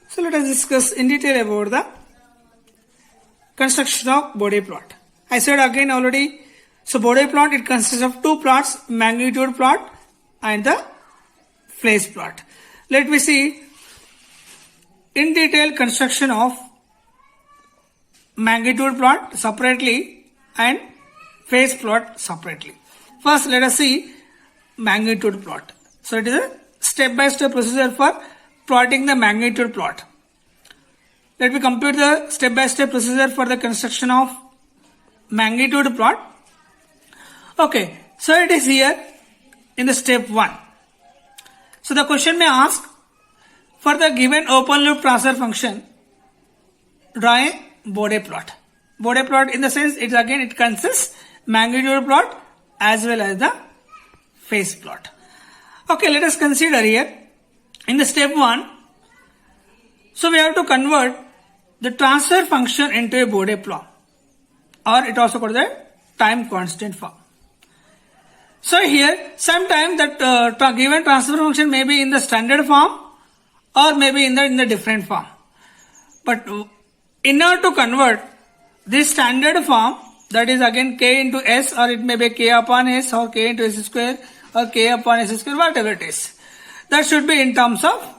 So let us discuss in detail about the construction of Bode plot. I said again already, so Bode plot, it consists of two plots, magnitude plot and the phase plot. Let me see in detail construction of magnitude plot separately and phase plot separately. First let us see magnitude plot. So it is a step-by-step procedure for plotting the magnitude plot. Let me compute the step-by-step procedure for the construction of magnitude plot. Okay, so it is here in the step 1. So the question may ask, for the given open loop transfer function, draw a Bode plot. Bode plot in the sense it consists magnitude plot as well as the phase plot. Okay, let us consider here in the step 1. So we have to convert the transfer function into a Bode plot, or it also called the time constant form. So here sometime that given transfer function may be in the standard form or maybe in the different form. But in order to convert this standard form, that is again k into s, or it may be k upon s or k into s square or k upon s square, whatever it is, that should be in terms of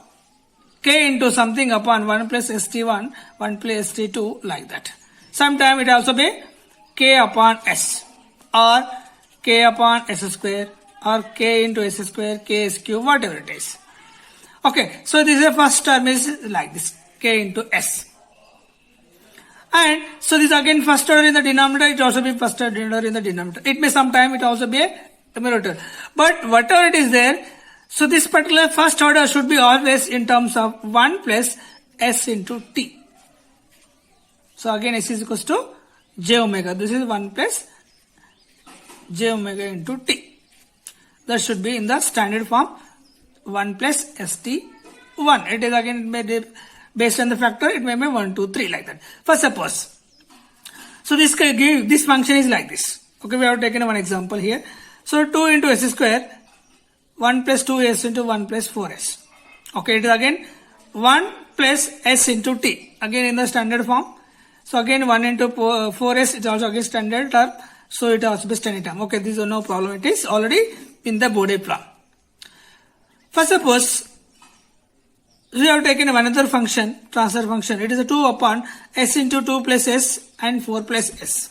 k into something upon 1 plus st1, 1 plus st2, like that. Sometime it also be k upon s or k upon s square or k into s square, k s cube, whatever it is. Okay, so this is the first term is like this, k into s. And so this again first order in the denominator, it also be first order in the denominator. It may sometime it also be a numerator. But whatever it is there, so this particular first order should be always in terms of 1 plus s into t. So again s is equals to j omega. This is 1 plus j omega into t. That should be in the standard form 1 plus st1. It is again based on the factor, it may be 1, 2, 3, like that. For suppose, so this function is like this. Okay, we have taken one example here. So 2 into s square, 1 plus 2s into 1 plus 4s. Okay, it is again 1 plus s into t, again in the standard form. So again 1 into 4s, it is also again standard term. So it also be standard term. Okay, this is no problem. It is already in the Bode plot. For suppose, we have taken another function, transfer function. It is a 2 upon s into 2 plus s and 4 plus s.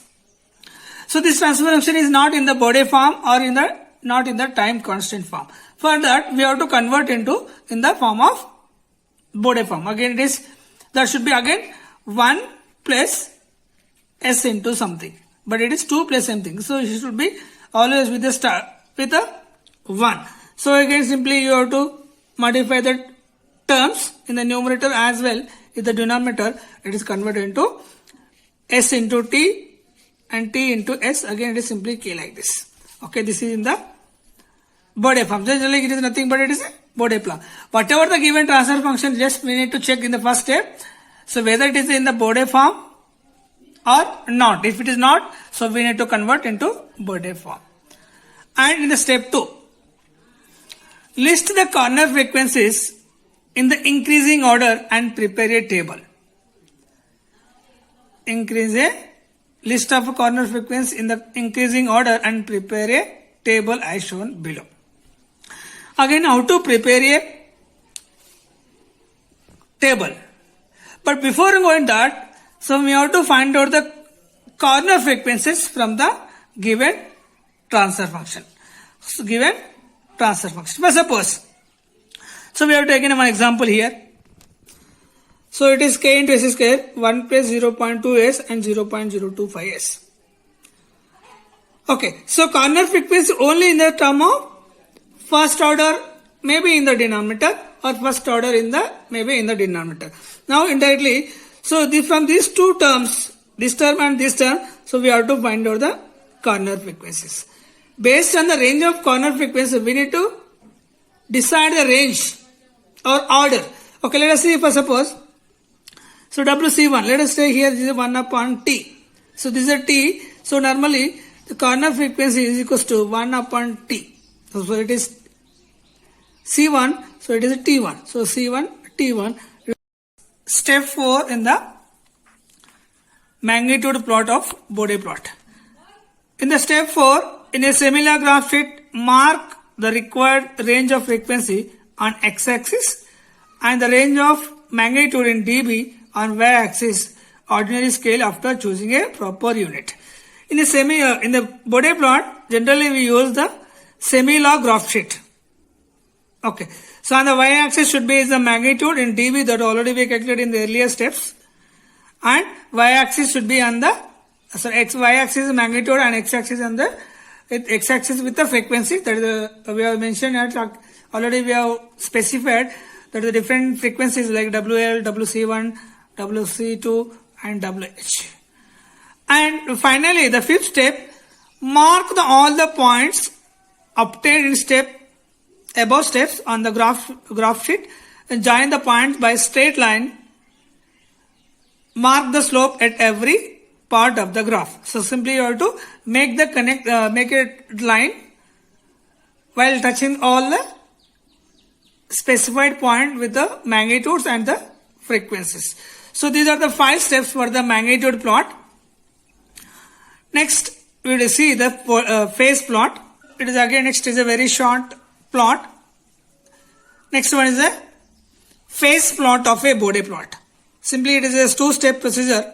So this transfer function is not in the Bode form or not in the time constant form. For that, we have to convert in the form of Bode form. Again, that should be again 1 plus s into something. But it is 2 plus something. So it should be always with the 1. So again, simply you have to modify the terms in the numerator as well. In the denominator, it is converted into s into t and t into s. Again, it is simply k like this. Okay, this is in the Bode form. Generally, it is nothing but it is a Bode plot. Whatever the given transfer function, just we need to check in the first step. So whether it is in the Bode form or not. If it is not, so we need to convert into Bode form. And in the step 2, list the corner frequencies in the increasing order and prepare a table. Increase a list of corner frequencies in the increasing order and prepare a table as shown below. Again, how to prepare a table. But before going that, so we have to find out the corner frequencies from the given transfer function. So given transfer function. For suppose, so we have taken one example here. So it is k into s square, 1 plus 0.2s and 0.025s. Okay, so corner frequency only in the term of first order, maybe in the denominator, or first order maybe in the denominator. Now indirectly, so from these two terms, this term and this term, so we have to find out the corner frequencies. Based on the range of corner frequency, we need to decide the range or order. Okay, let us see for suppose. So WC1, let us say here this is 1 upon T. So this is a T. So normally the corner frequency is equals to 1 upon T. So it is C1, so it is a T1. So C1, T1. step 4 in the magnitude plot of Bode plot. In the step 4, in a similar graph sheet, mark the required range of frequency on x-axis and the range of magnitude in dB on y-axis ordinary scale after choosing a proper unit. In the Bode plot, generally we use the semi-log graph sheet. Okay. So on the y-axis should be the magnitude in dB that already we calculated in the earlier steps, and y-axis should be on the y-axis is magnitude and x-axis on the x-axis with the frequency that is we have mentioned already. We have specified that the different frequencies like WL, WC1, WC2 and WH. And finally, the fifth step, mark all the points obtained in above steps on the graph sheet and join the points by straight line. Mark the slope at every part of the graph. So simply you have to make a line while touching all the specified point with the magnitudes and the frequencies. So these are the 5 steps for the magnitude plot. Next we will see the phase plot. It is again next is a very short plot. Next one is a phase plot of a Bode plot. Simply it is a 2-step procedure.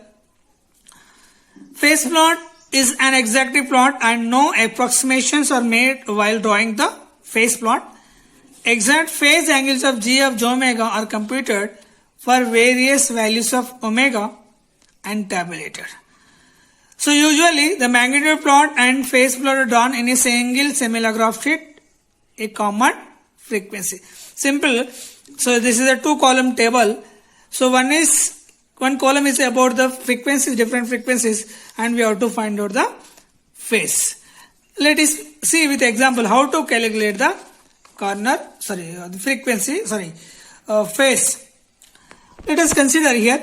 Phase plot is an exactive plot and no approximations are made while drawing the phase plot. Exact phase angles of G of j omega are computed for various values of omega and tabulated. So usually the magnitude plot and phase plot are drawn in a single similar graph sheet, a common frequency. Simple. So this is a 2-column table. So one column is about the frequencies, different frequencies, and we have to find out the phase. Let us see with example how to calculate the phase. Let us consider here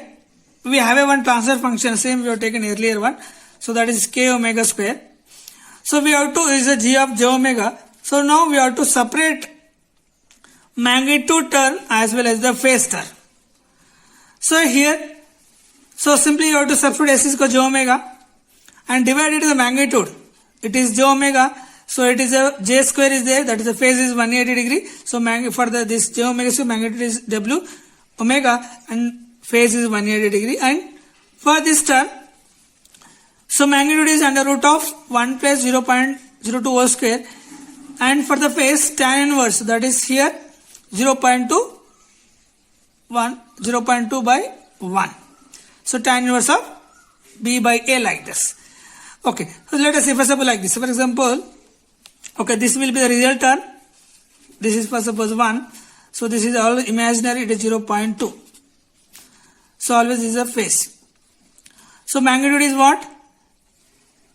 we have one transfer function, same we have taken earlier one. So that is k omega square. So we have to is a g of j omega. So now we have to separate magnitude term as well as the phase term. So here, so simply you have to substitute s is equal to j omega and divide it to the magnitude. It is j omega. So it is a j square is there, that is the phase is 180 degree. So for this j omega, so magnitude is w omega and phase is 180 degree. And for this term, so magnitude is under root of 1 plus 0.02 whole square, and for the phase tan inverse, that is here 0.2 by 1. So tan inverse of b by a like this. Okay, so let us say for example like this. For example, okay, this will be the result term. This is for suppose 1. So this is all imaginary, it is 0.2. So always is a phase. So magnitude is what?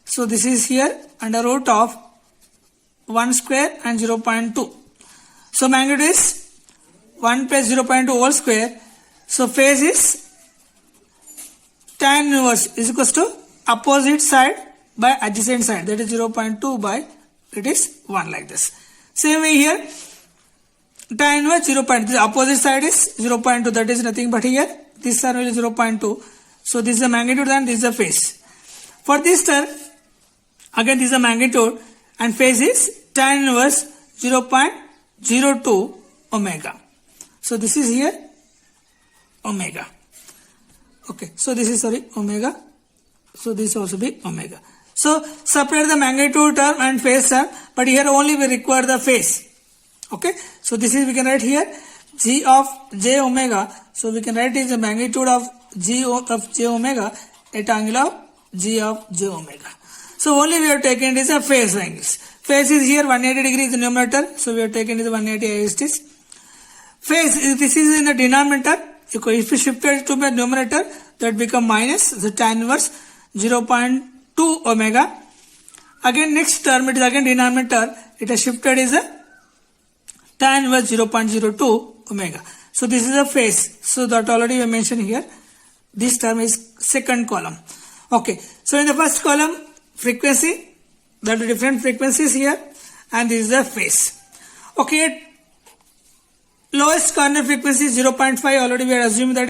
So this is here under root of 1 square and 0.2. So magnitude is 1 plus 0.2 whole square. So phase is tan inverse is equals to opposite side by adjacent side, that is 0.2 by it is 1 like this. Same way here, tan inverse 0.2, the opposite side is 0.2, that is nothing but here this term is 0.2. So this is the magnitude and this is the phase. For this term, again this is the magnitude and phase is tan inverse 0.02 omega. So this is here omega. Okay, so this is omega. So this also be omega. So separate the magnitude term and phase term, but here only we require the phase. Okay, so this is we can write here g of j omega. So we can write is the magnitude of g of j omega at angle of g of j omega. So only we have taken is a phase angles. Phase is here 180 degree is the numerator. So we have taken is 180 as it is. Phase, this is in the denominator. If we shift it to the numerator, that become minus the tan inverse 0.2 omega. Again next term it is again denominator. It has shifted is a tan inverse 0.02 omega. So this is a phase. So that already we mentioned here. This term is second column. Okay. So in the first column, frequency, there are different frequencies here, and this is the phase. Okay. Lowest corner frequency is 0.5. Already we are assuming that